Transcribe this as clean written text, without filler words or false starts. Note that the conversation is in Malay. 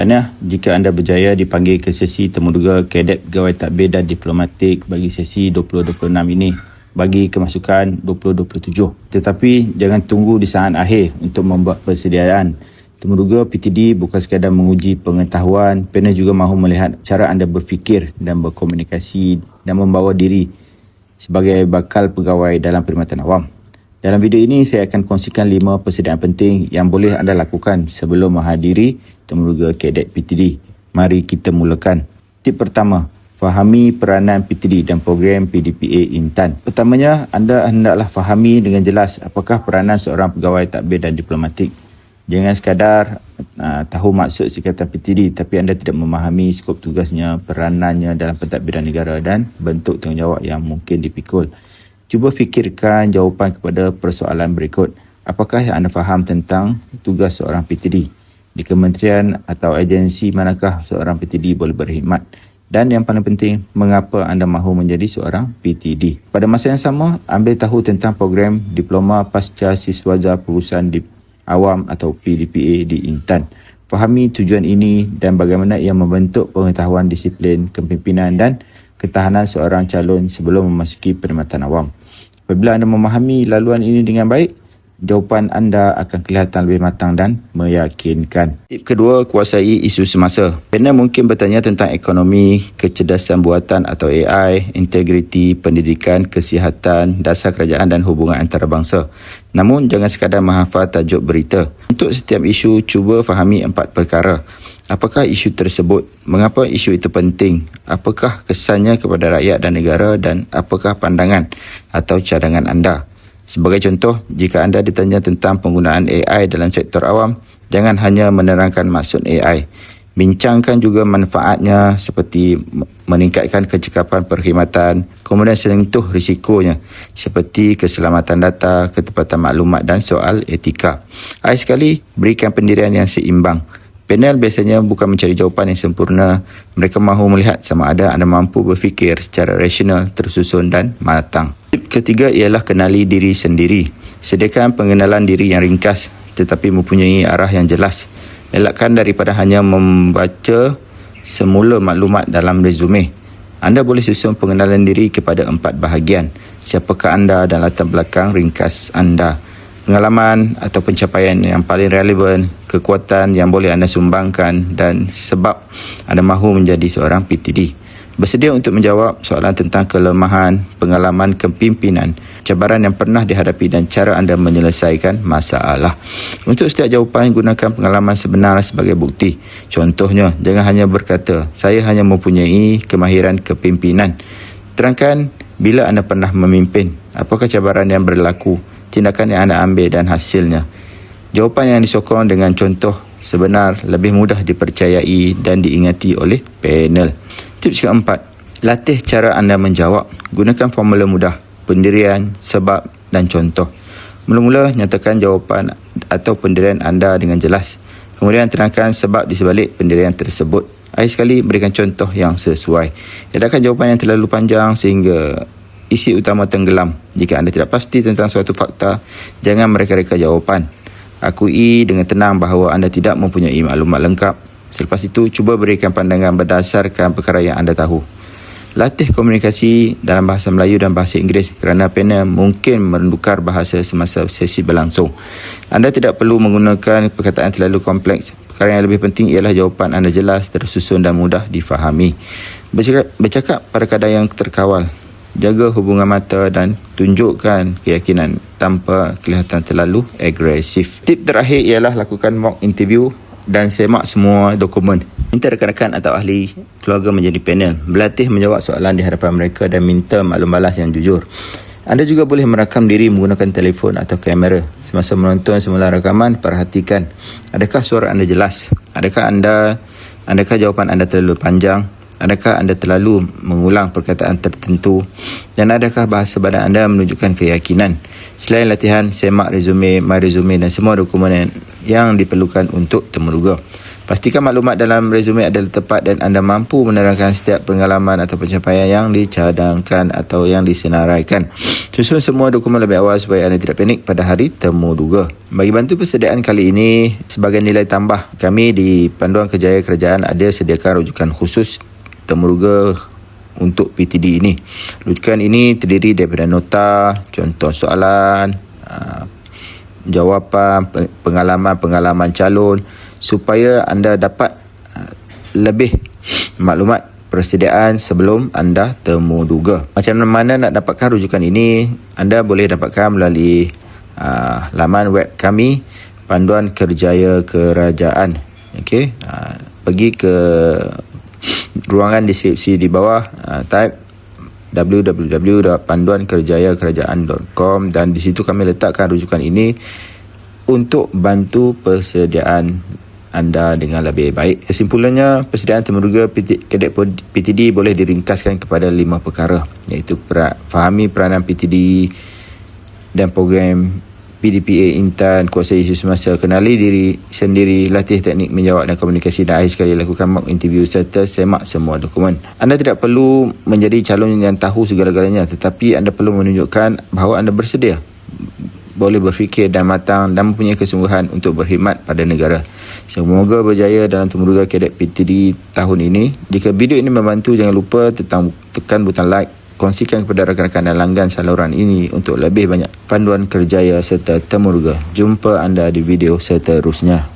Tahniah jika anda berjaya dipanggil ke sesi temuduga kadet pegawai tadbir dan diplomatik bagi sesi 2026 ini bagi kemasukan 2027. Tetapi jangan tunggu di saat akhir untuk membuat persediaan. Temuduga PTD bukan sekadar menguji pengetahuan, panel juga mahu melihat cara anda berfikir dan berkomunikasi dan membawa diri sebagai bakal pegawai dalam perkhidmatan awam. Dalam video ini saya akan kongsikan 5 persediaan penting yang boleh anda lakukan sebelum menghadiri temuduga kadet PTD. Mari kita mulakan. Tip pertama, fahami peranan PTD dan program PDPA Intan. Pertamanya, anda hendaklah fahami dengan jelas apakah peranan seorang pegawai tadbir dan diplomatik. Jangan sekadar tahu maksud Sikatan PTD tapi anda tidak memahami skop tugasnya, peranannya dalam pentadbiran negara dan bentuk tanggungjawab yang mungkin dipikul. Cuba fikirkan jawapan kepada persoalan berikut. Apakah yang anda faham tentang tugas seorang PTD? Di kementerian atau agensi manakah seorang PTD boleh berkhidmat? Dan yang paling penting, mengapa anda mahu menjadi seorang PTD? Pada masa yang sama, ambil tahu tentang program Diploma Pasca Siswaza Perusahaan Awam atau PDPA di Intan. Fahami tujuan ini dan bagaimana ia membentuk pengetahuan disiplin, kepimpinan dan ketahanan seorang calon sebelum memasuki perkhidmatan awam. Apabila anda memahami laluan ini dengan baik, jawapan anda akan kelihatan lebih matang dan meyakinkan. Tip kedua, kuasai isu semasa. Panel mungkin bertanya tentang ekonomi, kecerdasan buatan atau AI, integriti, pendidikan, kesihatan, dasar kerajaan dan hubungan antarabangsa. Namun, jangan sekadar menghafal tajuk berita. Untuk setiap isu, cuba fahami 4 perkara. Apakah isu tersebut? Mengapa isu itu penting? Apakah kesannya kepada rakyat dan negara dan apakah pandangan atau cadangan anda? Sebagai contoh, jika anda ditanya tentang penggunaan AI dalam sektor awam, jangan hanya menerangkan maksud AI. Bincangkan juga manfaatnya seperti meningkatkan kecekapan perkhidmatan, kemudian sentuh risikonya seperti keselamatan data, ketepatan maklumat dan soal etika. Akhir sekali, berikan pendirian yang seimbang. Panel biasanya bukan mencari jawapan yang sempurna. Mereka mahu melihat sama ada anda mampu berfikir secara rasional, tersusun dan matang. Tip ketiga ialah kenali diri sendiri. Sediakan pengenalan diri yang ringkas tetapi mempunyai arah yang jelas. Elakkan daripada hanya membaca semula maklumat dalam resume. Anda boleh susun pengenalan diri kepada 4 bahagian. Siapakah anda dan latar belakang ringkas anda? Pengalaman atau pencapaian yang paling relevan, kekuatan yang boleh anda sumbangkan dan sebab anda mahu menjadi seorang PTD. Bersedia untuk menjawab soalan tentang kelemahan, pengalaman kepimpinan, cabaran yang pernah dihadapi dan cara anda menyelesaikan masalah. Untuk setiap jawapan, gunakan pengalaman sebenar sebagai bukti. Contohnya, jangan hanya berkata, saya hanya mempunyai kemahiran kepimpinan. Terangkan bila anda pernah memimpin, apakah cabaran yang berlaku, tindakan yang anda ambil dan hasilnya. Jawapan yang disokong dengan contoh sebenar lebih mudah dipercayai dan diingati oleh panel. Tips keempat, latih cara anda menjawab. Gunakan formula mudah, pendirian, sebab dan contoh. Mula-mula nyatakan jawapan atau pendirian anda dengan jelas. Kemudian terangkan sebab di sebalik pendirian tersebut. Akhir sekali, berikan contoh yang sesuai. Edarkan jawapan yang terlalu panjang sehingga isi utama tenggelam. Jika anda tidak pasti tentang suatu fakta, jangan mereka-reka jawapan. Akui dengan tenang bahawa anda tidak mempunyai maklumat lengkap. Selepas itu, cuba berikan pandangan berdasarkan perkara yang anda tahu. Latih komunikasi dalam bahasa Melayu dan bahasa Inggeris kerana panel mungkin menukar bahasa semasa sesi berlangsung. Anda tidak perlu menggunakan perkataan terlalu kompleks. Perkara yang lebih penting ialah jawapan anda jelas, tersusun dan mudah difahami. Bercakap pada kadar yang terkawal. Jaga hubungan mata dan tunjukkan keyakinan tanpa kelihatan terlalu agresif. Tip terakhir ialah lakukan mock interview dan semak semua dokumen. Minta rakan-rakan atau ahli keluarga menjadi panel. Berlatih menjawab soalan di hadapan mereka dan minta maklum balas yang jujur. Anda juga boleh merakam diri menggunakan telefon atau kamera. Semasa menonton semula rakaman, perhatikan. Adakah suara anda jelas? Adakah jawapan anda terlalu panjang? Adakah anda terlalu mengulang perkataan tertentu? Dan adakah bahasa badan anda menunjukkan keyakinan? Selain latihan, semak resume, my resume dan semua dokumen yang diperlukan untuk temuduga. Pastikan maklumat dalam resume adalah tepat dan anda mampu menerangkan setiap pengalaman atau pencapaian yang dicadangkan atau yang disenaraikan. Susun semua dokumen lebih awal supaya anda tidak panik pada hari temuduga. Bagi bantu persediaan kali ini, sebagai nilai tambah, kami di Panduan Kerjaya Kerajaan ada sediakan rujukan khusus temuduga untuk PTD ini. Rujukan ini terdiri daripada nota, contoh soalan, jawapan, pengalaman-pengalaman calon supaya anda dapat lebih maklumat persediaan sebelum anda temuduga. Macam mana nak dapatkan rujukan ini? Anda boleh dapatkan melalui laman web kami, Panduan Kerjaya Kerajaan. Okey, pergi ke ruangan deskripsi di bawah, type www.panduankerjayakerajaan.com dan di situ kami letakkan rujukan ini untuk bantu persediaan anda dengan lebih baik. Kesimpulannya, persediaan temuduga Kadet PTD boleh diringkaskan kepada 5 perkara, iaitu fahami peranan PTD dan program PDPA Intan, kuasai isu semasa, kenali diri sendiri, latih teknik menjawab dan komunikasi, dan akhir sekali lakukan mock interview serta semak semua dokumen. Anda tidak perlu menjadi calon yang tahu segala-galanya, tetapi anda perlu menunjukkan bahawa anda bersedia, boleh berfikir dan matang dan mempunyai kesungguhan untuk berkhidmat pada negara. Semoga berjaya dalam temuduga Kadet PTD tahun ini. Jika video ini membantu, jangan lupa tekan butang like, kongsikan kepada rakan-rakan dan langgan saluran ini untuk lebih banyak panduan kerjaya serta temuduga. Jumpa anda di video seterusnya.